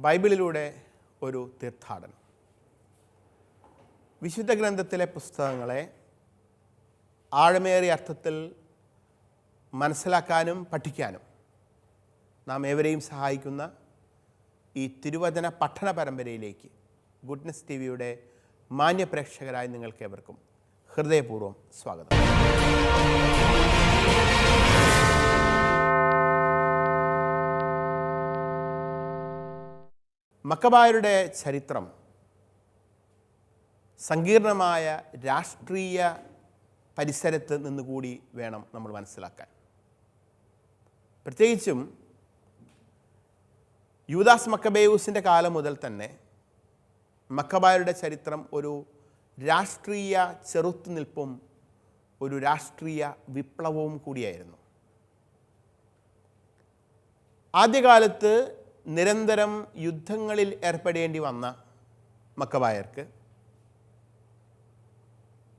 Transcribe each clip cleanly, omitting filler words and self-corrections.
ബൈബിളിലൂടെ ഒരു തീർത്ഥാടനം. വിശുദ്ധ ഗ്രന്ഥത്തിലെ പുസ്തകങ്ങളെ ആഴമേറിയ അർത്ഥത്തിൽ മനസ്സിലാക്കാനും പഠിക്കാനും നാം ഏവരെയും സഹായിക്കുന്ന ഈ തിരുവചന പഠന പരമ്പരയിലേക്ക് ഗുഡ്നസ് ടി വിയുടെ മാന്യ പ്രേക്ഷകരായ നിങ്ങൾക്കേവർക്കും ഹൃദയപൂർവ്വം സ്വാഗതം. മക്കബായരുടെ ചരിത്രം സങ്കീർണമായ രാഷ്ട്രീയ പരിസരത്ത് നിന്നുകൂടി വേണം നമ്മൾ മനസ്സിലാക്കാൻ. പ്രത്യേകിച്ചും യൂദാസ് മക്കബേയൂസിൻ്റെ കാലം മുതൽ തന്നെ മക്കബായരുടെ ചരിത്രം ഒരു രാഷ്ട്രീയ ചെറുത്തുനിൽപ്പും ഒരു രാഷ്ട്രീയ വിപ്ലവവും കൂടിയായിരുന്നു. ആദ്യകാലത്ത് നിരന്തരം യുദ്ധങ്ങളിൽ ഏർപ്പെടേണ്ടി വന്ന മക്കബായർക്ക്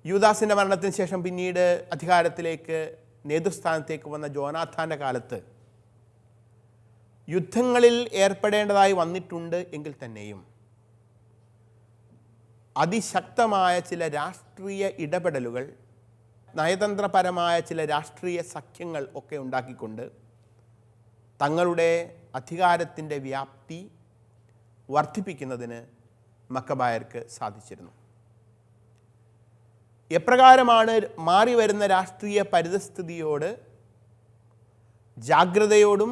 യൂദാസിൻ്റെ മരണത്തിന് ശേഷം പിന്നീട് അധികാരത്തിലേക്ക് നേതൃസ്ഥാനത്തേക്ക് വന്ന ജോനാഥാൻ്റെ കാലത്ത് യുദ്ധങ്ങളിൽ ഏർപ്പെടേണ്ടതായി വന്നിട്ടുണ്ട് എങ്കിൽ തന്നെയും അതിശക്തമായ ചില രാഷ്ട്രീയ ഇടപെടലുകൾ, നയതന്ത്രപരമായ ചില രാഷ്ട്രീയ സഖ്യങ്ങൾ ഒക്കെ ഉണ്ടാക്കിക്കൊണ്ട് തങ്ങളുടെ അധികാരത്തിൻ്റെ വ്യാപ്തി വർദ്ധിപ്പിക്കുന്നതിന് മക്കബായർക്ക് സാധിച്ചിരുന്നു. എപ്രകാരമാണ് മാറി വരുന്ന രാഷ്ട്രീയ പരിതസ്ഥിതിയോട് ജാഗ്രതയോടും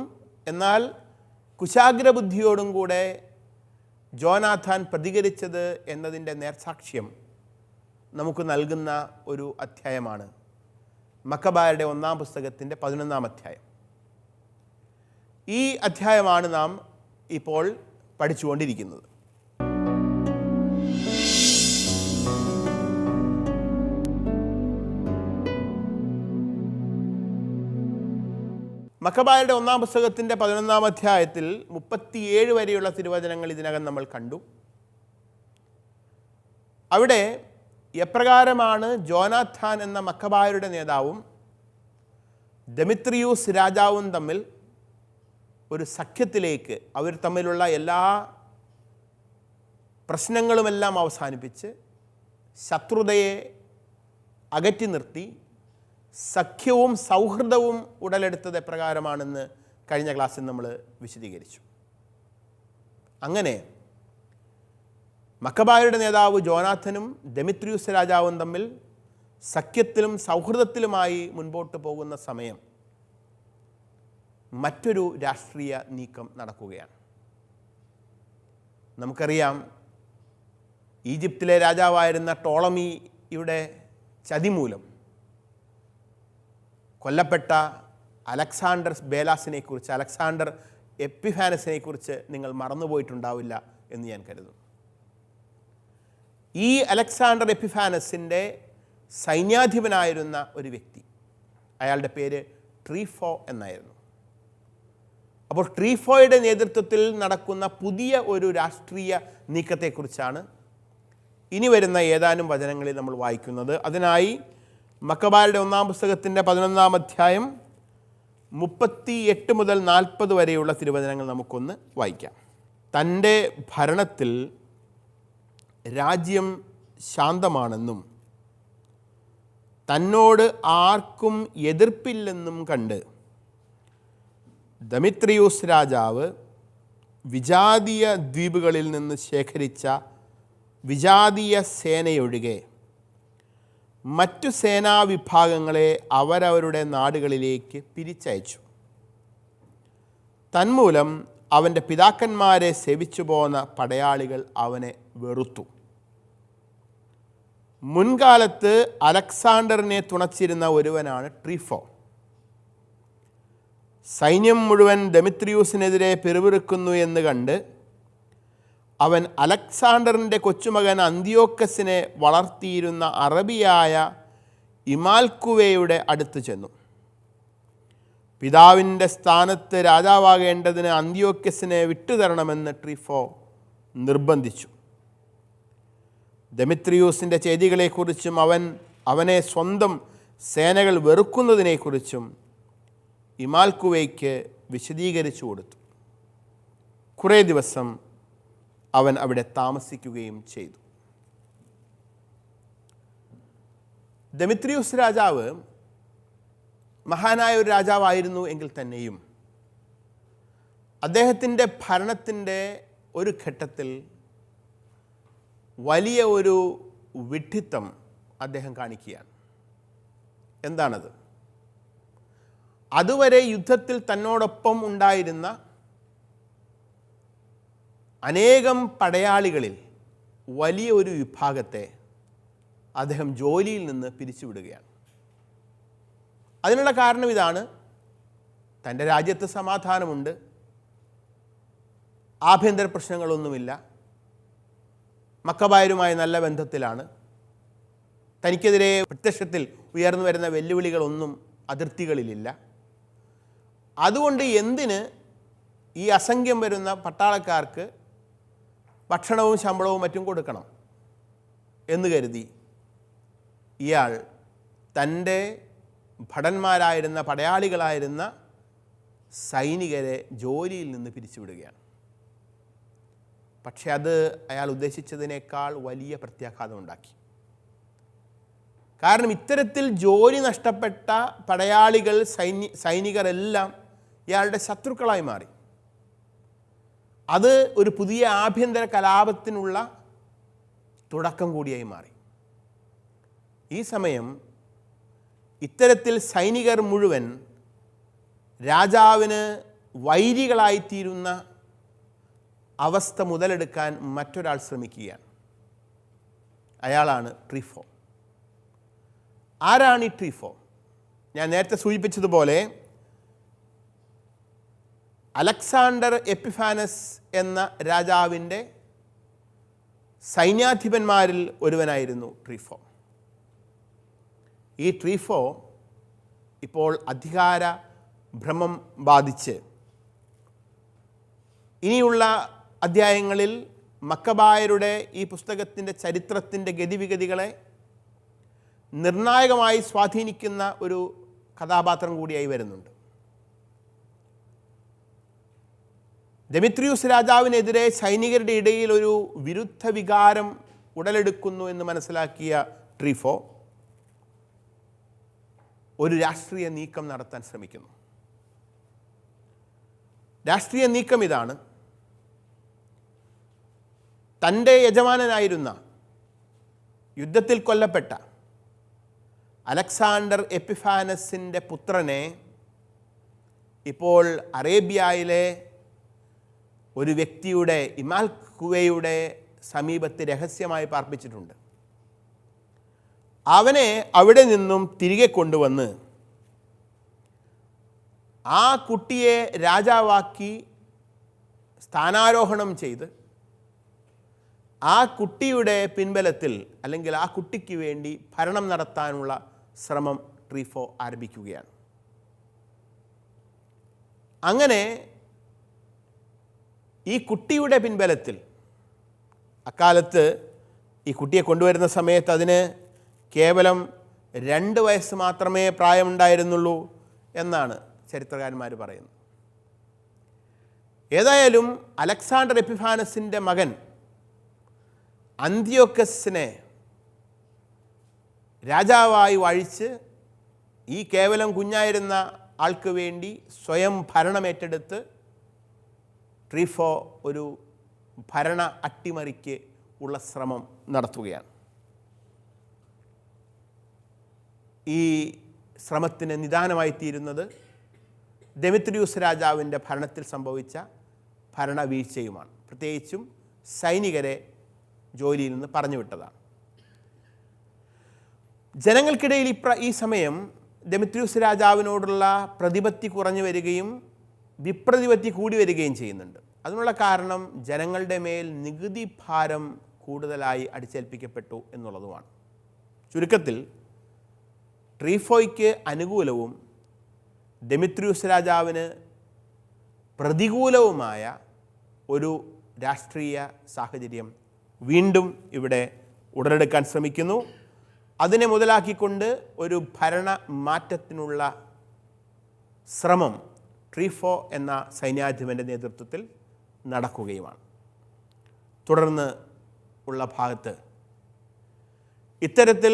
എന്നാൽ കുശാഗ്രബുദ്ധിയോടും കൂടെ ജോനാഥാൻ പ്രതികരിച്ചത് എന്നതിൻ്റെ നേർസാക്ഷ്യം നമുക്ക് നൽകുന്ന ഒരു അധ്യായമാണ് മക്കബായരുടെ 1-ാം പുസ്തകത്തിൻ്റെ 11-ാം അധ്യായം. ഈ അധ്യായമാണ് നാം ഇപ്പോൾ പഠിച്ചുകൊണ്ടിരിക്കുന്നത്. മക്കബായരുടെ 1-ാം പുസ്തകത്തിൻ്റെ 11-ാം അധ്യായത്തിൽ 37 വരെയുള്ള തിരുവചനങ്ങൾ ഇതിനകം നമ്മൾ കണ്ടു. അവിടെ എപ്രകാരമാണ് ജോനാഥാൻ എന്ന മക്കബായരുടെ നേതാവും ദെമിത്രിയൂസ് രാജാവും തമ്മിൽ ഒരു സഖ്യത്തിലേക്ക്, അവർ തമ്മിലുള്ള എല്ലാ പ്രശ്നങ്ങളുമെല്ലാം അവസാനിപ്പിച്ച് ശത്രുതയെ അകറ്റി നിർത്തി സഖ്യവും സൗഹൃദവും ഉടലെടുത്തത് എപ്രകാരമാണെന്ന് കഴിഞ്ഞ ക്ലാസ്സിൽ നമ്മൾ വിശദീകരിച്ചു. അങ്ങനെ മക്കബായരുടെ നേതാവ് ജോനാഥനും ദെമിത്രിയൂസ് രാജാവും തമ്മിൽ സഖ്യത്തിലും സൗഹൃദത്തിലുമായി മുൻപോട്ട് പോകുന്ന സമയം മറ്റൊരു രാഷ്ട്രീയ നീക്കം നടക്കുകയാണ്. നമുക്കറിയാം, ഈജിപ്തിലെ രാജാവായിരുന്ന ടോളമിയുടെ ചതി മൂലം കൊല്ലപ്പെട്ട അലക്സാണ്ടർ ബേലാസിനെക്കുറിച്ച്, അലക്സാണ്ടർ എപ്പിഫാനസിനെക്കുറിച്ച് നിങ്ങൾ മറന്നുപോയിട്ടുണ്ടാവില്ല എന്ന് ഞാൻ കരുതുന്നു. ഈ അലക്സാണ്ടർ എപ്പിഫാനസിൻ്റെ സൈന്യാധിപനായിരുന്ന ഒരു വ്യക്തി, അയാളുടെ പേര് ട്രീഫോ എന്നായിരുന്നു. അപ്പോൾ ട്രീഫോയുടെ നേതൃത്വത്തിൽ നടക്കുന്ന പുതിയ ഒരു രാഷ്ട്രീയ നീക്കത്തെക്കുറിച്ചാണ് ഇനി വരുന്ന ഏതാനും വചനങ്ങളിൽ നമ്മൾ വായിക്കുന്നത്. അതിനായി മക്കബായരുടെ 1-ാം പുസ്തകത്തിൻ്റെ 11-ാം അധ്യായം 38 മുതൽ 40 വരെയുള്ള തിരുവചനങ്ങൾ നമുക്കൊന്ന് വായിക്കാം. തൻ്റെ ഭരണത്തിൽ രാജ്യം ശാന്തമാണെന്നും തന്നോട് ആർക്കും എതിർപ്പില്ലെന്നും കണ്ട് ദെമിത്രിയൂസ് രാജാവ് വിജാതീയ ദ്വീപുകളിൽ നിന്ന് ശേഖരിച്ച വിജാതീയ സേനയൊഴികെ മറ്റു സേനാവിഭാഗങ്ങളെ അവരവരുടെ നാടുകളിലേക്ക് പിരിച്ചയച്ചു. തന്മൂലം അവൻ്റെ പിതാക്കന്മാരെ സേവിച്ചു പോന്ന പടയാളികൾ അവനെ വെറുത്തു. മുൻകാലത്ത് അലക്സാണ്ടറിനെ തുണച്ചിരുന്ന ഒരുവനാണ് ട്രീഫോ. സൈന്യം മുഴുവൻ ദെമിത്രിയൂസിനെതിരെ പിറുപിറുക്കുന്നു എന്ന് കണ്ട് അവൻ അലക്സാണ്ടറിൻ്റെ കൊച്ചുമകൻ അന്തിയോക്കസിനെ വളർത്തിയിരുന്ന അറബിയായ ഇമാൽക്കുവയുടെ അടുത്ത് ചെന്നു. പിതാവിൻ്റെ സ്ഥാനത്ത് രാജാവാകേണ്ടതിന് അന്തിയോക്കസിനെ വിട്ടുതരണമെന്ന് ട്രീഫോ നിർബന്ധിച്ചു. ദെമിത്രിയൂസിൻ്റെ ചെയ്തികളെക്കുറിച്ചും അവനെ സ്വന്തം സേനകൾ വെറുക്കുന്നതിനെക്കുറിച്ചും ഇമാൽക്കുവയ്ക്ക് വിശദീകരിച്ചു കൊടുത്തു. കുറേ ദിവസം അവൻ അവിടെ താമസിക്കുകയും ചെയ്തു. ദെമിത്രിയൂസ് രാജാവ് മഹാനായ ഒരു രാജാവായിരുന്നു എങ്കിൽ തന്നെയും അദ്ദേഹത്തിൻ്റെ ഭരണത്തിൻ്റെ ഒരു ഘട്ടത്തിൽ വലിയ ഒരു വിഡ്ഢിത്തം അദ്ദേഹം കാണിക്കുകയാണ്. എന്താണത്? അതുവരെ യുദ്ധത്തിൽ തന്നോടൊപ്പം ഉണ്ടായിരുന്ന അനേകം പടയാളികളിൽ വലിയ ഒരു വിഭാഗത്തെ അദ്ദേഹം ജോലിയിൽ നിന്ന് പിരിച്ചുവിടുകയാണ്. അതിനുള്ള കാരണം ഇതാണ്: തൻ്റെ രാജ്യത്ത് സമാധാനമുണ്ട്, ആഭ്യന്തര പ്രശ്നങ്ങളൊന്നുമില്ല, മക്കബായരുമായി നല്ല ബന്ധത്തിലാണ്, തനിക്കെതിരെ പ്രത്യക്ഷത്തിൽ ഉയർന്നു വരുന്ന വെല്ലുവിളികളൊന്നും അതിർത്തികളിലില്ല. അതുകൊണ്ട് എന്തിന് ഈ അസംഖ്യം വരുന്ന പട്ടാളക്കാർക്ക് ഭക്ഷണവും ശമ്പളവും മറ്റും കൊടുക്കണം എന്ന് കരുതി ഇയാൾ തൻ്റെ ഭടന്മാരായിരുന്ന പടയാളികളായിരുന്ന സൈനികരെ ജോലിയിൽ നിന്ന് പിരിച്ചുവിടുകയാണ്. പക്ഷെ അത് അയാൾ ഉദ്ദേശിച്ചതിനേക്കാൾ വലിയ പ്രത്യാഘാതം ഉണ്ടാക്കി. കാരണം ഇത്തരത്തിൽ ജോലി നഷ്ടപ്പെട്ട പടയാളികൾ, സൈനികരെല്ലാം ഇയാളുടെ ശത്രുക്കളായി മാറി. അത് ഒരു പുതിയ ആഭ്യന്തര കലാപത്തിനുള്ള തുടക്കം കൂടിയായി മാറി. ഈ സമയം ഇത്തരത്തിൽ സൈനികർ മുഴുവൻ രാജാവിന് വൈരികളായിത്തീരുന്ന അവസ്ഥ മുതലെടുക്കാൻ മറ്റൊരാൾ ശ്രമിക്കുകയാണ്. അയാളാണ് ട്രീഫോ. ആരാണ് ഈ ട്രീഫോ? ഞാൻ നേരത്തെ സൂചിപ്പിച്ചതുപോലെ അലക്സാണ്ടർ എപ്പിഫാനസ് എന്ന രാജാവിൻ്റെ സൈന്യാധിപന്മാരിൽ ഒരുവനായിരുന്നു ട്രീഫോ. ഈ ട്രീഫോ ഇപ്പോൾ അധികാര ഭ്രമം ബാധിച്ച് ഇനിയുള്ള അധ്യായങ്ങളിൽ മക്കബായരുടെ ഈ പുസ്തകത്തിൻ്റെ ചരിത്രത്തിൻ്റെ ഗതിവിഗതികളെ നിർണായകമായി സ്വാധീനിക്കുന്ന ഒരു കഥാപാത്രം കൂടിയായി വരുന്നുണ്ട്. ദെമിത്രിയൂസ് രാജാവിനെതിരെ സൈനികരുടെ ഇടയിൽ ഒരു വിരുദ്ധ വികാരം ഉടലെടുക്കുന്നു എന്ന് മനസ്സിലാക്കിയ ട്രീഫോ ഒരു രാഷ്ട്രീയ നീക്കം നടത്താൻ ശ്രമിക്കുന്നു. രാഷ്ട്രീയ നീക്കം ഇതാണ്: തൻ്റെ യജമാനനായിരുന്ന, യുദ്ധത്തിൽ കൊല്ലപ്പെട്ട അലക്സാണ്ടർ എപ്പിഫാനസിൻ്റെ പുത്രനെ ഇപ്പോൾ അറേബ്യയിലെ ഒരു വ്യക്തിയുടെ, ഇമാൽക്കുവയുടെ സമീപത്ത് രഹസ്യമായി പാർപ്പിച്ചിട്ടുണ്ട്. അവനെ അവിടെ നിന്നും തിരികെ കൊണ്ടുവന്ന് ആ കുട്ടിയെ രാജാവാക്കി സ്ഥാനാരോഹണം ചെയ്ത് ആ കുട്ടിയുടെ പിൻബലത്തിൽ, അല്ലെങ്കിൽ ആ കുട്ടിക്ക് വേണ്ടി ഭരണം നടത്താനുള്ള ശ്രമം ട്രീഫോ ആരംഭിക്കുകയാണ്. അങ്ങനെ ഈ കുട്ടിയുടെ പിൻബലത്തിൽ, അക്കാലത്ത് ഈ കുട്ടിയെ കൊണ്ടുവരുന്ന സമയത്ത് അതിന് കേവലം 2 വയസ്സ് മാത്രമേ പ്രായമുണ്ടായിരുന്നുള്ളൂ എന്നാണ് ചരിത്രകാരന്മാർ പറയുന്നത്. ഏതായാലും അലക്സാണ്ടർ എപ്പിഫാനസിൻ്റെ മകൻ അന്ത്യോക്കസിനെ രാജാവായി വാഴിച്ച് ഈ കേവലം കുഞ്ഞായിരുന്ന ആൾക്ക് വേണ്ടി സ്വയം ഭരണമേറ്റെടുത്ത് ട്രീഫോ ഒരു ഭരണ അട്ടിമറിക്ക് ഉള്ള ശ്രമം നടത്തുകയാണ്. ഈ ശ്രമത്തിന് നിദാനമായിത്തീരുന്നത് ദെമിത്രിയൂസ് രാജാവിൻ്റെ ഭരണത്തിൽ സംഭവിച്ച ഭരണവീഴ്ചയുമാണ്. പ്രത്യേകിച്ചും സൈനികരെ ജോലിയിൽ നിന്ന് പറഞ്ഞുവിട്ടതാണ്. ജനങ്ങൾക്കിടയിൽ ഈ സമയം ദെമിത്രിയൂസ് രാജാവിനോടുള്ള പ്രതിപത്തി കുറഞ്ഞു വരികയും വിപ്രതിപത്തി കൂടി വരികയും ചെയ്യുന്നുണ്ട്. അതിനുള്ള കാരണം ജനങ്ങളുടെ മേൽ നികുതി ഭാരം കൂടുതലായി അടിച്ചേൽപ്പിക്കപ്പെട്ടു എന്നുള്ളതുമാണ്. ചുരുക്കത്തിൽ ട്രീഫോയ്ക്ക് അനുകൂലവും ദെമിത്രിയൂസ് രാജാവിന് പ്രതികൂലവുമായ ഒരു രാഷ്ട്രീയ സാഹചര്യം വീണ്ടും ഇവിടെ ഉടലെടുക്കാൻ ശ്രമിക്കുന്നു. അതിനെ മുതലാക്കിക്കൊണ്ട് ഒരു ഭരണ മാറ്റത്തിനുള്ള ശ്രമം ട്രീഫോ എന്ന സൈന്യാധിപൻ്റെ നേതൃത്വത്തിൽ നടക്കുകയുമാണ്. തുടർന്ന് ഉള്ള ഭാഗത്ത് ഇത്തരത്തിൽ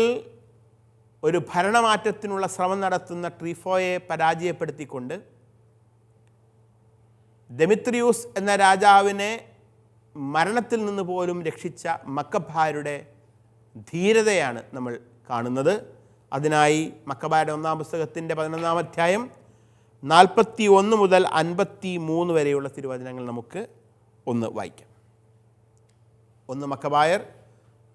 ഒരു ഭരണമാറ്റത്തിനുള്ള ശ്രമം നടത്തുന്ന ട്രീഫോയെ പരാജയപ്പെടുത്തിക്കൊണ്ട് ദെമിത്രിയൂസ് എന്ന രാജാവിനെ മരണത്തിൽ നിന്ന് പോലും രക്ഷിച്ച മക്കബായരുടെ ധീരതയാണ് നമ്മൾ കാണുന്നത്. അതിനായി മക്കബായരുടെ 1-ാം പുസ്തകത്തിൻ്റെ 11-ാം അധ്യായം 41 മുതൽ 53 വരെയുള്ള തിരുവചനങ്ങൾ നമുക്ക് ഒന്ന് വായിക്കാം. 1 മക്കബായർ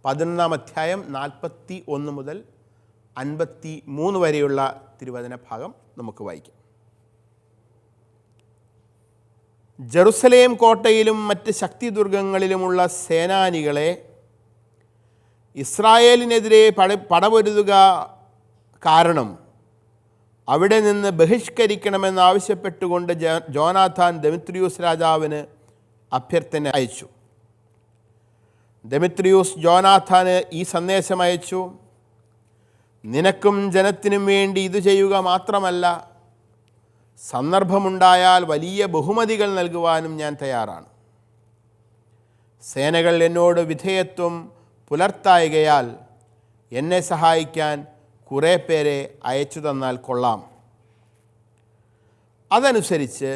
11-ാം അധ്യായം 41 മുതൽ 53 വരെയുള്ള തിരുവചന ഭാഗം നമുക്ക് വായിക്കാം. ജെറുസലേം കോട്ടയിലും മറ്റ് ശക്തിദുർഗങ്ങളിലുമുള്ള സേനാനികളെ ഇസ്രായേലിനെതിരെ പടപൊരുതുക കാരണം അവിടെ നിന്ന് ബഹിഷ്കരിക്കണമെന്നാവശ്യപ്പെട്ടുകൊണ്ട് ജോനാഥാൻ ദെമിത്രിയൂസ് രാജാവിന് അഭ്യർത്ഥന അയച്ചു. ദെമിത്രിയൂസ് ജോനാഥാന് ഈ സന്ദേശം അയച്ചു: നിനക്കും ജനത്തിനും വേണ്ടി ഇത് ചെയ്യുക മാത്രമല്ല, സന്ദർഭമുണ്ടായാൽ വലിയ ബഹുമതികൾ നൽകുവാനും ഞാൻ തയ്യാറാണ്. സേനകൾ എന്നോട് വിധേയത്വം പുലർത്തായകയാൽ എന്നെ സഹായിക്കാൻ കുറേ പേരെ അയച്ചു തന്നാൽ കൊള്ളാം. അതനുസരിച്ച്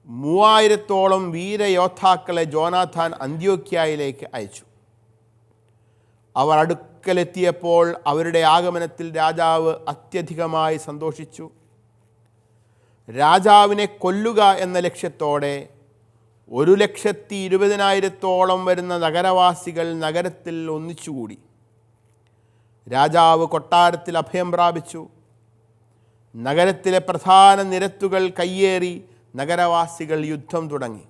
3000-ഓളം വീരയോദ്ധാക്കളെ ജോനാഥാൻ അന്ത്യോക്യയിലേക്ക് അയച്ചു. അവർ അടുക്കലെത്തിയപ്പോൾ അവരുടെ ആഗമനത്തിൽ രാജാവ് അത്യധികമായി സന്തോഷിച്ചു. രാജാവിനെ കൊല്ലുക എന്ന ലക്ഷ്യത്തോടെ 120,000-ഓളം വരുന്ന നഗരവാസികൾ നഗരത്തിൽ ഒന്നിച്ചുകൂടി. രാജാവ് കൊട്ടാരത്തിൽ അഭയം പ്രാപിച്ചു. നഗരത്തിലെ പ്രധാന നിരത്തുകൾ കയ്യേറി നഗരവാസികൾ യുദ്ധം തുടങ്ങി.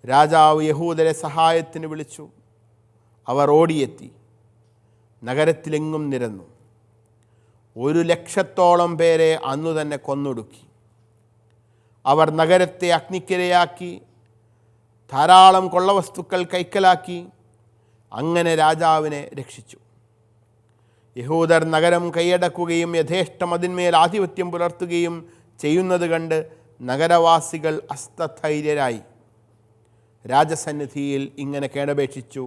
രാജാവ് യഹൂദരെ സഹായത്തിന് വിളിച്ചു. അവർ ഓടിയെത്തി നഗരത്തിലെങ്ങും നിരന്നു. 100,000-ഓളം പേരെ അന്നു തന്നെ കൊന്നൊടുക്കി. അവർ നഗരത്തെ അഗ്നിക്കിരയാക്കി, ധാരാളം കൊള്ളവസ്തുക്കൾ കൈക്കലാക്കി. അങ്ങനെ രാജാവിനെ രക്ഷിച്ചു. യഹൂദർ നഗരം കൈയടക്കുകയും യഥേഷ്ടം അതിന്മേൽ ആധിപത്യം പുലർത്തുകയും ചെയ്യുന്നത് കണ്ട് നഗരവാസികൾ അസ്തധൈര്യരായി രാജസന്നിധിയിൽ ഇങ്ങനെ കേണപേക്ഷിച്ചു: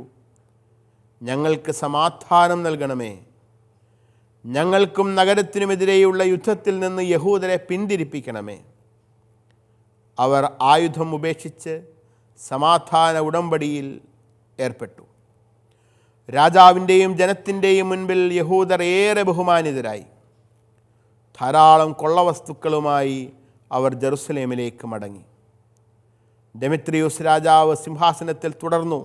ഞങ്ങൾക്ക് സമാധാനം നൽകണമേ, ഞങ്ങൾക്കും നഗരത്തിനുമെതിരെയുള്ള യുദ്ധത്തിൽ നിന്ന് യഹൂദരെ പിന്തിരിപ്പിക്കണമേ. അവർ ആയുധം ഉപേക്ഷിച്ച് സമാധാന ഉടമ്പടിയിൽ ഏർപ്പെട്ടു. രാജാവിൻ്റെയും ജനത്തിൻ്റെയും മുൻപിൽ യഹൂദർ ഏറെ ബഹുമാനിതരായി. ധാരാളം കൊള്ളവസ്തുക്കളുമായി അവർ ജെറുസലേമിലേക്ക് മടങ്ങി. ദെമിത്രിയൂസ് രാജാവ് സിംഹാസനത്തിൽ തുടർന്നു.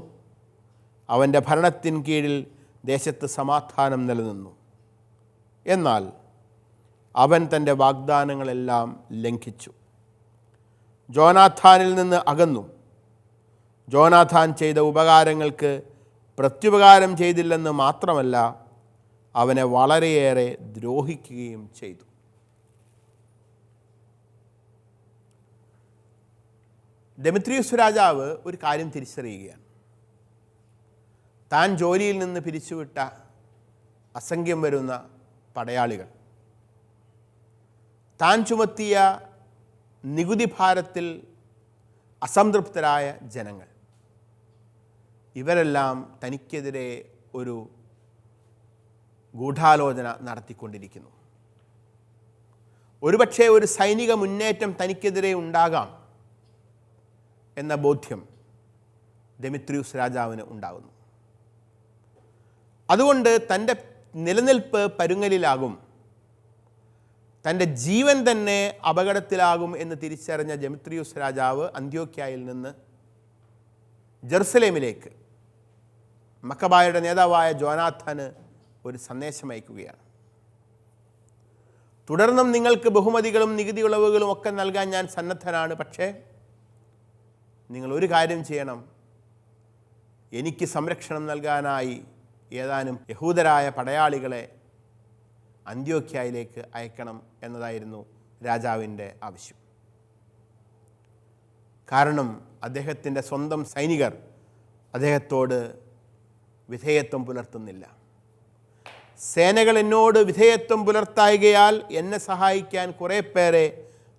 അവൻ്റെ ഭരണത്തിൻ കീഴിൽ ദേശത്ത് സമാധാനം നിലനിന്നു. എന്നാൽ അവൻ തൻ്റെ വാഗ്ദാനങ്ങളെല്ലാം ലംഘിച്ചു, ജോനാഥാനിൽ നിന്ന് അകന്നു. ജോനാഥാൻ ചെയ്ത ഉപകാരങ്ങൾക്ക് പ്രത്യുപകാരം ചെയ്തില്ലെന്ന് മാത്രമല്ല, അവനെ വളരെയേറെ ദ്രോഹിക്കുകയും ചെയ്തു. ദെമിത്രിയൂസ് രാജാവ് ഒരു കാര്യം തിരിച്ചറിയുകയാണ്. താൻ ജോലിയിൽ നിന്ന് പിരിച്ചുവിട്ട അസംഖ്യം വരുന്ന പടയാളികൾ, താൻ ചുമത്തിയ നികുതി ഭാരത്തിൽ അസംതൃപ്തരായ ജനങ്ങൾ, ഇവരെല്ലാം തനിക്കെതിരെ ഒരു ഗൂഢാലോചന നടത്തിക്കൊണ്ടിരിക്കുന്നു. ഒരുപക്ഷെ ഒരു സൈനിക മുന്നേറ്റം തനിക്കെതിരെ ഉണ്ടാകാം എന്ന ബോധ്യം ദെമിത്രിയൂസ് രാജാവിന് ഉണ്ടാകുന്നു. അതുകൊണ്ട് തൻ്റെ നിലനിൽപ്പ് പരുങ്ങലിലാകും, തൻ്റെ ജീവൻ തന്നെ അപകടത്തിലാകും എന്ന് തിരിച്ചറിഞ്ഞ ദെമിത്രിയൂസ് രാജാവ് അന്ത്യോക്യയിൽ നിന്ന് ജെറുസലേമിലേക്ക് മക്കബായരുടെ നേതാവായ ജോനാഥാന് ഒരു സന്ദേശം അയക്കുകയാണ്. തുടർന്നും നിങ്ങൾക്ക് ബഹുമതികളും നികുതി ഇളവുകളും ഒക്കെ നൽകാൻ ഞാൻ സന്നദ്ധനാണ്. പക്ഷേ നിങ്ങൾ ഒരു കാര്യം ചെയ്യണം, എനിക്ക് സംരക്ഷണം നൽകാനായി ഏതാനും യഹൂദരായ പടയാളികളെ അന്ത്യോക്യയിലേക്ക് അയക്കണം എന്നതായിരുന്നു രാജാവിൻ്റെ ആവശ്യം. കാരണം അദ്ദേഹത്തിൻ്റെ സ്വന്തം സൈനികർ അദ്ദേഹത്തോട് വിധേയത്വം പുലർത്തുന്നില്ല. സേനകൾ എന്നോട് വിധേയത്വം പുലർത്തായകയാൽ എന്നെ സഹായിക്കാൻ കുറേ പേരെ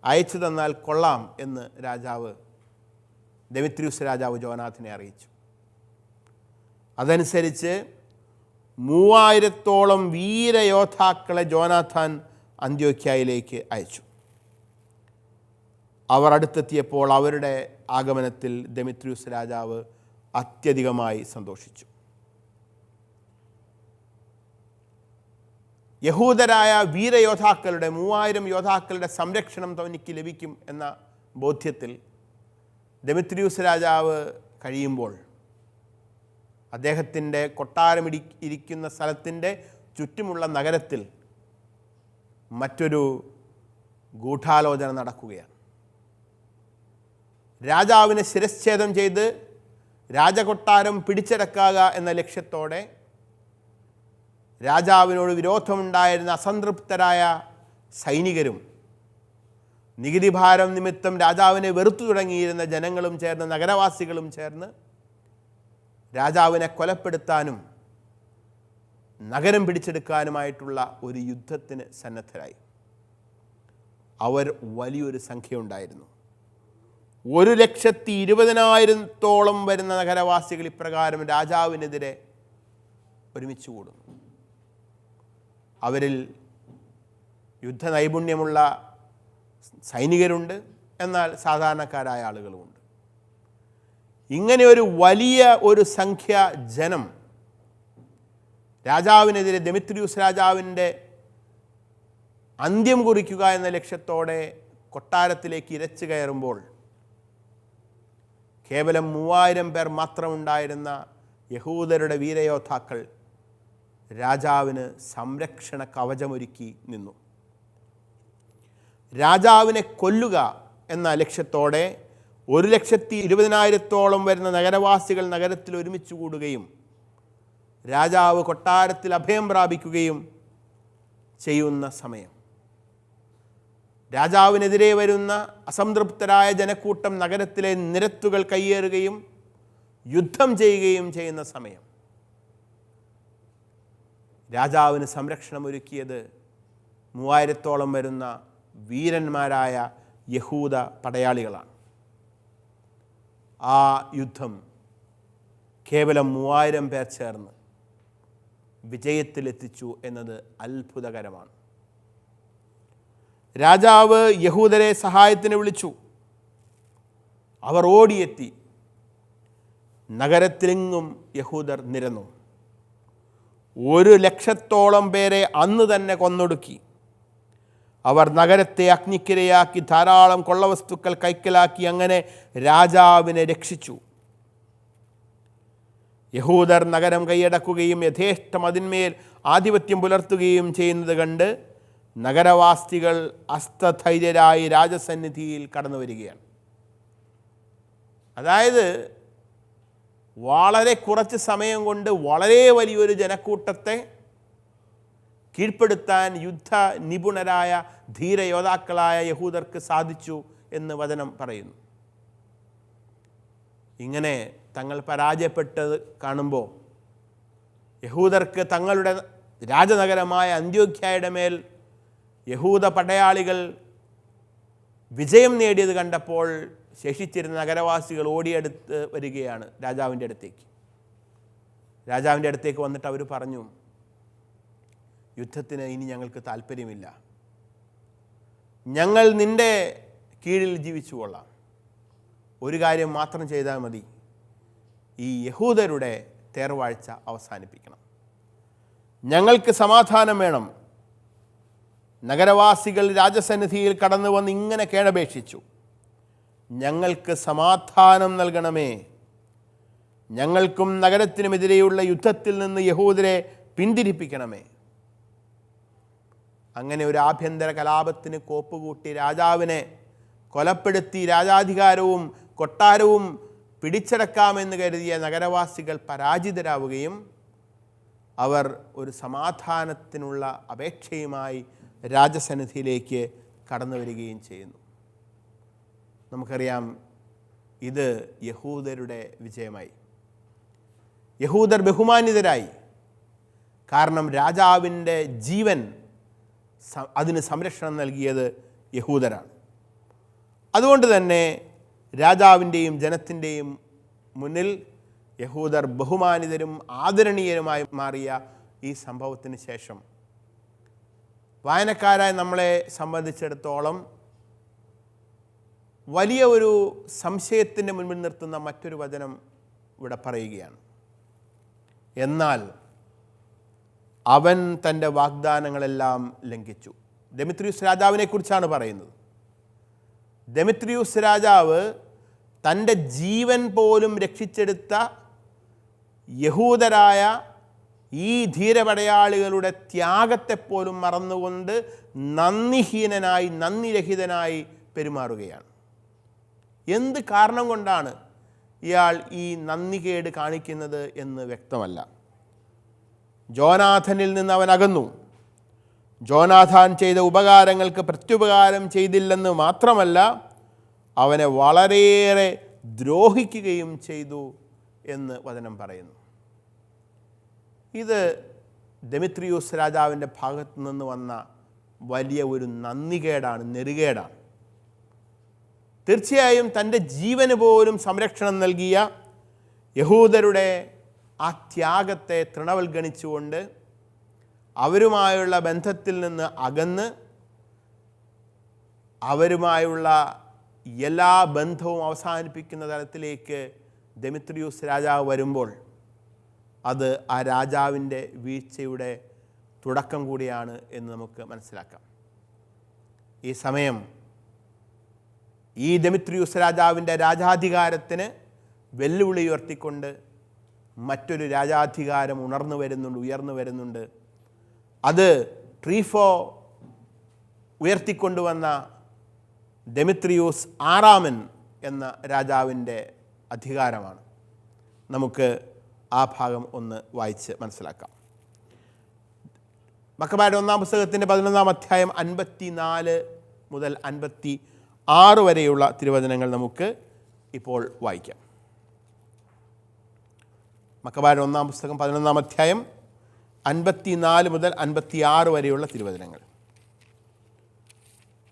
അയച്ചു തന്നാൽ കൊള്ളാം എന്ന് ദെമിത്രിയൂസ് രാജാവ് ജോനാഥനെ അറിയിച്ചു. അതനുസരിച്ച് 3000-ഓളം വീരയോദ്ധാക്കളെ ജോനാഥാൻ അന്ത്യോക്യയിലേക്ക് അയച്ചു. അവർ അടുത്തെത്തിയപ്പോൾ അവരുടെ ആഗമനത്തിൽ ദെമിത്രിയൂസ് രാജാവ് അത്യധികമായി സന്തോഷിച്ചു. യഹൂദരായ വീരയോദ്ധാക്കളുടെ 3000 യോദ്ധാക്കളുടെ സംരക്ഷണം തനിക്ക് ലഭിക്കും എന്ന ബോധ്യത്തിൽ ദെമിത്രിയൂസ് രാജാവ് കഴിയുമ്പോൾ അദ്ദേഹത്തിൻ്റെ കൊട്ടാരം ഇരിക്കുന്ന സ്ഥലത്തിൻ്റെ ചുറ്റുമുള്ള നഗരത്തിൽ മറ്റൊരു ഗൂഢാലോചന നടക്കുകയാണ്. രാജാവിനെ ശിരച്ഛേദം ചെയ്ത് രാജകൊട്ടാരം പിടിച്ചടക്കുക എന്ന ലക്ഷ്യത്തോടെ രാജാവിനോട് വിരോധമുണ്ടായിരുന്ന അസംതൃപ്തരായ സൈനികരും നികുതി ഭാരം നിമിത്തം രാജാവിനെ വെറുത്തു തുടങ്ങിയിരുന്ന ജനങ്ങളും ചേർന്ന്, നഗരവാസികളും ചേർന്ന് രാജാവിനെ കൊലപ്പെടുത്താനും നഗരം പിടിച്ചെടുക്കാനുമായിട്ടുള്ള ഒരു യുദ്ധത്തിന് സന്നദ്ധരായി. അവർ വലിയൊരു സംഖ്യയുണ്ടായിരുന്നു. 1,20,000-ഓളം വരുന്ന നഗരവാസികൾ ഇപ്രകാരം രാജാവിനെതിരെ ഒരുമിച്ച് കൂടുന്നു. അവരിൽ യുദ്ധ നൈപുണ്യമുള്ള സൈനികരുണ്ട്, എന്നാൽ സാധാരണക്കാരായ ആളുകളുമുണ്ട്. ഇങ്ങനെ ഒരു വലിയ ഒരു സംഖ്യ ജനം രാജാവിനെതിരെ, ദെമിത്രിയൂസ് രാജാവിൻ്റെ അന്ത്യം കുറിക്കുക എന്ന ലക്ഷ്യത്തോടെ കൊട്ടാരത്തിലേക്ക് ഇരച്ചു കയറുമ്പോൾ കേവലം 3000 പേർ മാത്രമുണ്ടായിരുന്ന യഹൂദരുടെ വീരയോദ്ധാക്കൾ രാജാവിന് സംരക്ഷണ കവചമൊരുക്കി നിന്നു. രാജാവിനെ കൊല്ലുക എന്ന ലക്ഷ്യത്തോടെ 1,20,000-ഓളം വരുന്ന നഗരവാസികൾ നഗരത്തിൽ ഒരുമിച്ച് കൂടുകയും രാജാവ് കൊട്ടാരത്തിൽ അഭയം പ്രാപിക്കുകയും ചെയ്യുന്ന സമയം, രാജാവിനെതിരെ വരുന്ന അസംതൃപ്തരായ ജനക്കൂട്ടം നഗരത്തിലെ നിരത്തുകൾ കയ്യേറുകയും യുദ്ധം ചെയ്യുകയും ചെയ്യുന്ന സമയം, രാജാവിന് സംരക്ഷണം ഒരുക്കിയത് 3000-ഓളം വരുന്ന വീരന്മാരായ യഹൂദ പടയാളികളാണ്. ആ യുദ്ധം കേവലം 3000 പേർ ചേർന്ന് വിജയത്തിലെത്തിച്ചു എന്നത് അത്ഭുതകരമാണ്. രാജാവ് യഹൂദരെ സഹായത്തിന് വിളിച്ചു. അവർ ഓടിയെത്തി. നഗരത്തിലെങ്ങും യഹൂദർ നിരന്നു. 1,00,000-ഓളം പേരെ അന്ന് തന്നെ കൊന്നൊടുക്കി. അവർ നഗരത്തെ അഗ്നിക്കിരയാക്കി ധാരാളം കൊള്ളവസ്തുക്കൾ കൈക്കലാക്കി അങ്ങനെ രാജാവിനെ രക്ഷിച്ചു. യഹൂദർ നഗരം കൈയടക്കുകയും യഥേഷ്ടം അതിന്മേൽ ആധിപത്യം പുലർത്തുകയും ചെയ്യുന്നത് കണ്ട് നഗരവാസികൾ അസ്തധൈര്യരായി രാജസന്നിധിയിൽ കടന്നു വരികയാണ്. അതായത് വളരെ കുറച്ച് സമയം കൊണ്ട് വളരെ വലിയൊരു ജനക്കൂട്ടത്തെ കീഴ്പ്പെടുത്താൻ യുദ്ധ നിപുണരായ ധീരയോദ്ധാക്കളായ യഹൂദർക്ക് സാധിച്ചു എന്ന് വചനം പറയുന്നു. ഇങ്ങനെ തങ്ങൾ പരാജയപ്പെട്ടത് കാണുമ്പോൾ യഹൂദർക്ക് തങ്ങളുടെ രാജനഗരമായ അന്ത്യോക്യയുടെ മേൽ യഹൂദ പടയാളികൾ വിജയം നേടിയത് കണ്ടപ്പോൾ ശേഷിച്ചിരുന്ന നഗരവാസികൾ ഓടിയെടുത്ത് വരികയാണ് രാജാവിൻ്റെ അടുത്തേക്ക്. രാജാവിൻ്റെ അടുത്തേക്ക് വന്നിട്ട് അവർ പറഞ്ഞു, യുദ്ധത്തിന് ഇനി ഞങ്ങൾക്ക് താല്പര്യമില്ല, ഞങ്ങൾ നിൻ്റെ കീഴിൽ ജീവിച്ചു കൊള്ളാം. ഒരു കാര്യം മാത്രം ചെയ്താൽ മതി, ഈ യഹൂദരുടെ തേർവാഴ്ച അവസാനിപ്പിക്കണം. ഞങ്ങൾക്ക് സമാധാനം വേണം. നഗരവാസികൾ രാജസന്നിധിയിൽ കടന്നു വന്ന് ഇങ്ങനെ കേണപേക്ഷിച്ചു, ഞങ്ങൾക്ക് സമാധാനം നൽകണമേ, ഞങ്ങൾക്കും നഗരത്തിനുമെതിരെയുള്ള യുദ്ധത്തിൽ നിന്ന് യഹൂദരെ പിന്തിരിപ്പിക്കണമേ. അങ്ങനെ ഒരു ആഭ്യന്തര കലാപത്തിന് കോപ്പുകൂട്ടി രാജാവിനെ കൊലപ്പെടുത്തി രാജാധികാരവും കൊട്ടാരവും പിടിച്ചടക്കാമെന്ന് കരുതിയ നഗരവാസികൾ പരാജിതരാവുകയും അവർ ഒരു സമാധാനത്തിനുള്ള അപേക്ഷയുമായി രാജസന്നിധിയിലേക്ക് കടന്നു വരികയും ചെയ്യുന്നു. നമുക്കറിയാം, ഇത് യഹൂദരുടെ വിജയമായി. യഹൂദർ ബഹുമാനിതരായി. കാരണം രാജാവിൻ്റെ ജീവൻ അതിന് സംരക്ഷണം നൽകിയത് യഹൂദരാണ്. അതുകൊണ്ട് തന്നെ രാജാവിൻ്റെയും ജനത്തിൻ്റെയും മുന്നിൽ യഹൂദർ ബഹുമാനിതരും ആദരണീയരുമായി മാറിയ ഈ സംഭവത്തിന് ശേഷം വായനക്കാരായ നമ്മളെ സംബന്ധിച്ചിടത്തോളം വലിയ ഒരു സംശയത്തിൻ്റെ മുൻപിൽ നിർത്തുന്ന മറ്റൊരു വചനം ഇവിടെ പറയുകയാണ്. എന്നാൽ അവൻ തൻ്റെ വാഗ്ദാനങ്ങളെല്ലാം ലംഘിച്ചു. ദെമിത്രിയൂസ് രാജാവിനെ കുറിച്ചാണ് പറയുന്നത്. ദെമിത്രിയൂസ് രാജാവ് തൻ്റെ ജീവൻ പോലും രക്ഷിച്ചെടുത്ത യഹൂദരായ ഈ ധീരപടയാളികളുടെ ത്യാഗത്തെപ്പോലും മറന്നുകൊണ്ട് നന്ദിഹീനനായി നന്ദിരഹിതനായി പെരുമാറുകയാണ്. എന്ത് കാരണം കൊണ്ടാണ് ഇയാൾ ഈ നന്ദികേട് കാണിക്കുന്നത് എന്ന് വ്യക്തമല്ല. ജോനാഥനിൽ നിന്ന് അവൻ അകന്നു. ജോനാഥാൻ ചെയ്ത ഉപകാരങ്ങൾക്ക് പ്രത്യുപകാരം ചെയ്തില്ലെന്ന് മാത്രമല്ല, അവനെ വളരെയേറെ ദ്രോഹിക്കുകയും ചെയ്തു എന്ന് വചനം പറയുന്നു. ഇത് ദെമിത്രിയൂസ് രാജാവിൻ്റെ ഭാഗത്തു നിന്ന് വന്ന വലിയ ഒരു നന്ദികേടാണ്, നെറുകേടാണ്. തീർച്ചയായും തൻ്റെ ജീവന് പോലും സംരക്ഷണം നൽകിയ യഹൂദരുടെ ആ ത്യാഗത്തെ തൃണവൽഗണിച്ചുകൊണ്ട് അവരുമായുള്ള ബന്ധത്തിൽ നിന്ന് അകന്ന് അവരുമായുള്ള എല്ലാ ബന്ധവും അവസാനിപ്പിക്കുന്ന തലത്തിലേക്ക് ദെമിത്രിയൂസ് രാജാവ് വരുമ്പോൾ അത് ആ രാജാവിൻ്റെ വീഴ്ചയുടെ തുടക്കം കൂടിയാണ് എന്ന് നമുക്ക് മനസ്സിലാക്കാം. ഈ സമയം ഈ ദെമിത്രിയൂസ് രാജാവിൻ്റെ രാജാധികാരത്തിന് വെല്ലുവിളി ഉയർത്തിക്കൊണ്ട് മറ്റൊരു രാജാധികാരം ഉയർന്നു വരുന്നുണ്ട്. അത് ട്രീഫോ ഉയർത്തിക്കൊണ്ടുവന്ന ദെമിത്രിയൂസ് ആറാമൻ എന്ന രാജാവിൻ്റെ അധികാരമാണ്. നമുക്ക് ആ ഭാഗം ഒന്ന് വായിച്ച് മനസ്സിലാക്കാം. മക്കബായരുടെ 1-ാം പുസ്തകത്തിൻ്റെ 11-ാം അധ്യായം 54 മുതൽ 56 വരെയുള്ള തിരുവചനങ്ങൾ നമുക്ക് ഇപ്പോൾ വായിക്കാം. മക്കബായരുടെ 1-ാം പുസ്തകം 11-ാം അധ്യായം 54 മുതൽ 56 വരെയുള്ള തിരുവചനങ്ങൾ.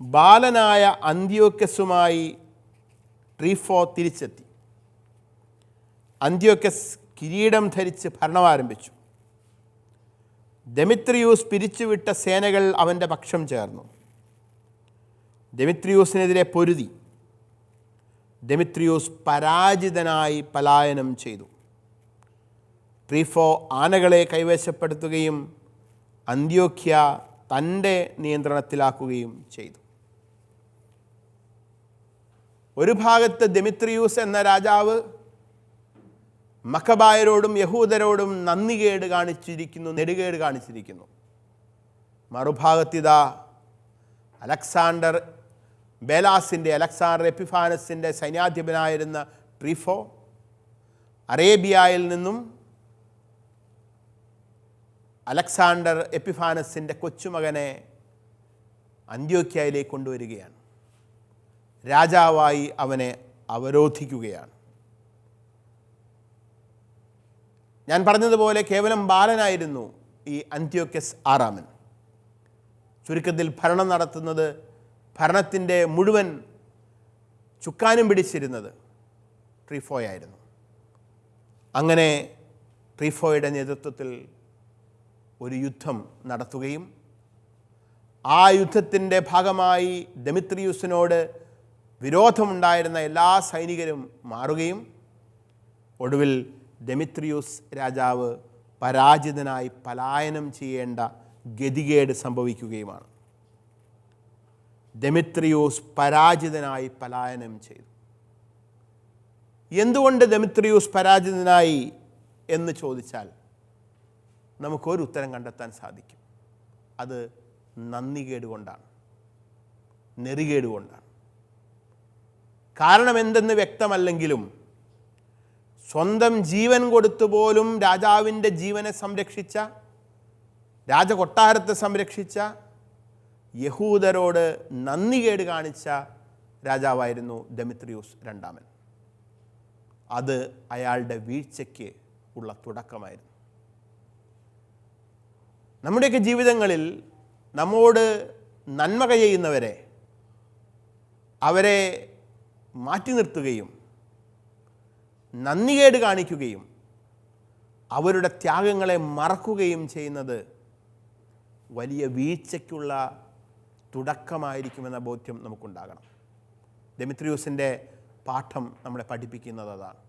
ബാലനായ അന്ത്യോക്കസുമായി ട്രീഫോ തിരിച്ചെത്തി. അന്ത്യോക്കസ് കിരീടം ധരിച്ച് ഭരണം ആരംഭിച്ചു. ദെമിത്രിയൂസ് പിരിച്ചുവിട്ട സേനകൾ അവൻ്റെ പക്ഷം ചേർന്നു. ദെമിത്രിയൂസിനെതിരെ പൊരുതി. ദെമിത്രിയൂസ് പരാജിതനായി പലായനം ചെയ്തു. ട്രീഫോ ആനകളെ കൈവശപ്പെടുത്തുകയും അന്ത്യോക്യ തൻ്റെ നിയന്ത്രണത്തിലാക്കുകയും ചെയ്തു. ഒരു ഭാഗത്ത് ദെമിത്രിയൂസ് എന്ന രാജാവ് മക്കബായരോടും യഹൂദരോടും നന്ദികേട് കാണിച്ചിരിക്കുന്നു, നെടുകേട് കാണിച്ചിരിക്കുന്നു. മറുഭാഗത്തിതാ അലക്സാണ്ടർ എപ്പിഫാനസിൻ്റെ സൈന്യാധിപനായിരുന്ന ട്രീഫോ അറേബ്യയിൽ നിന്നും അലക്സാണ്ടർ എപ്പിഫാനസിൻ്റെ കൊച്ചുമകനെ അന്ത്യോക്യയിലേക്ക് കൊണ്ടുവരികയാണ്. രാജാവായി അവനെ അവരോധിക്കുകയാണ്. ഞാൻ പറഞ്ഞതുപോലെ കേവലം ബാലനായിരുന്നു ഈ അന്ത്യോക്കസ് ആറാമൻ. ചുരുക്കത്തിൽ ഭരണം നടത്തുന്നത്, ഭരണത്തിൻ്റെ മുഴുവൻ ചുക്കാനും പിടിച്ചിരുന്നത് ട്രീഫോയായിരുന്നു. അങ്ങനെ ട്രീഫോയുടെ നേതൃത്വത്തിൽ ഒരു യുദ്ധം നടത്തുകയും ആ യുദ്ധത്തിൻ്റെ ഭാഗമായി ദെമിത്രിയൂസിനോട് വിരോധമുണ്ടായിരുന്ന എല്ലാ സൈനികരും മാറുകയും ഒടുവിൽ ദെമിത്രിയൂസ് രാജാവ് പരാജിതനായി പലായനം ചെയ്യേണ്ട ഗതികേട് സംഭവിക്കുകയുമാണ്. ദെമിത്രിയൂസ് പരാജിതനായി പലായനം ചെയ്തു. എന്തുകൊണ്ട് ദെമിത്രിയൂസ് പരാജിതനായി എന്ന് ചോദിച്ചാൽ നമുക്കൊരു ഉത്തരം കണ്ടെത്താൻ സാധിക്കും. അത് നന്ദികേട് കൊണ്ടാണ്, നെറികേട് കൊണ്ടാണ്. കാരണം എന്തെന്ന് വ്യക്തമല്ലെങ്കിലും സ്വന്തം ജീവൻ കൊടുത്തുപോലും രാജാവിൻ്റെ ജീവനെ സംരക്ഷിച്ച, രാജകൊട്ടാരത്തെ സംരക്ഷിച്ച, യഹൂദരോട് നന്ദികേട് കാണിച്ച രാജാവായിരുന്നു ദെമിത്രിയൂസ് രണ്ടാമൻ. അത് അയാളുടെ വീഴ്ചയ്ക്ക് ഉള്ള തുടക്കമായിരുന്നു. നമ്മുടെയൊക്കെ ജീവിതങ്ങളിൽ നമ്മോട് നന്മ ചെയ്യുന്നവരെ, അവരെ മാറ്റി നിർത്തുകയും നന്ദികേട് കാണിക്കുകയും അവരുടെ ത്യാഗങ്ങളെ മറക്കുകയും ചെയ്യുന്നത് വലിയ വീഴ്ചയ്ക്കുള്ള തുടക്കമായിരിക്കുമെന്ന ബോധ്യം നമുക്കുണ്ടാകണം. ദെമിത്രിയൂസിൻ്റെ പാഠം നമ്മളെ പഠിപ്പിക്കുന്നത് അതാണ്.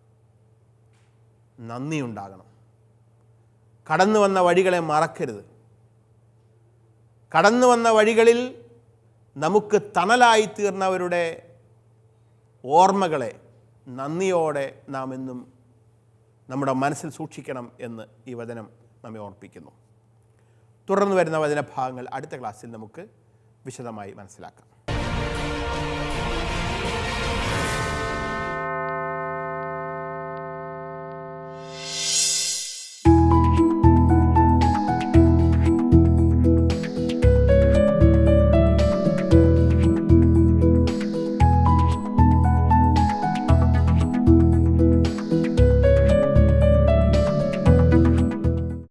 നന്ദിയുണ്ടാകണം. കടന്നു വന്ന വഴികളെ മറക്കരുത്. കടന്നു വന്ന വഴികളിൽ നമുക്ക് തണലായി തീർന്നവരുടെ ഓർമ്മകളെ നന്ദിയോടെ നാം എന്നും നമ്മുടെ മനസ്സിൽ സൂക്ഷിക്കണം എന്ന് ഈ വചനം നമ്മെ ഓർപ്പിക്കുന്നു. തുടർന്ന് വരുന്ന വചനഭാഗങ്ങൾ അടുത്ത ക്ലാസ്സിൽ നമുക്ക് വിശദമായി മനസ്സിലാക്കാം.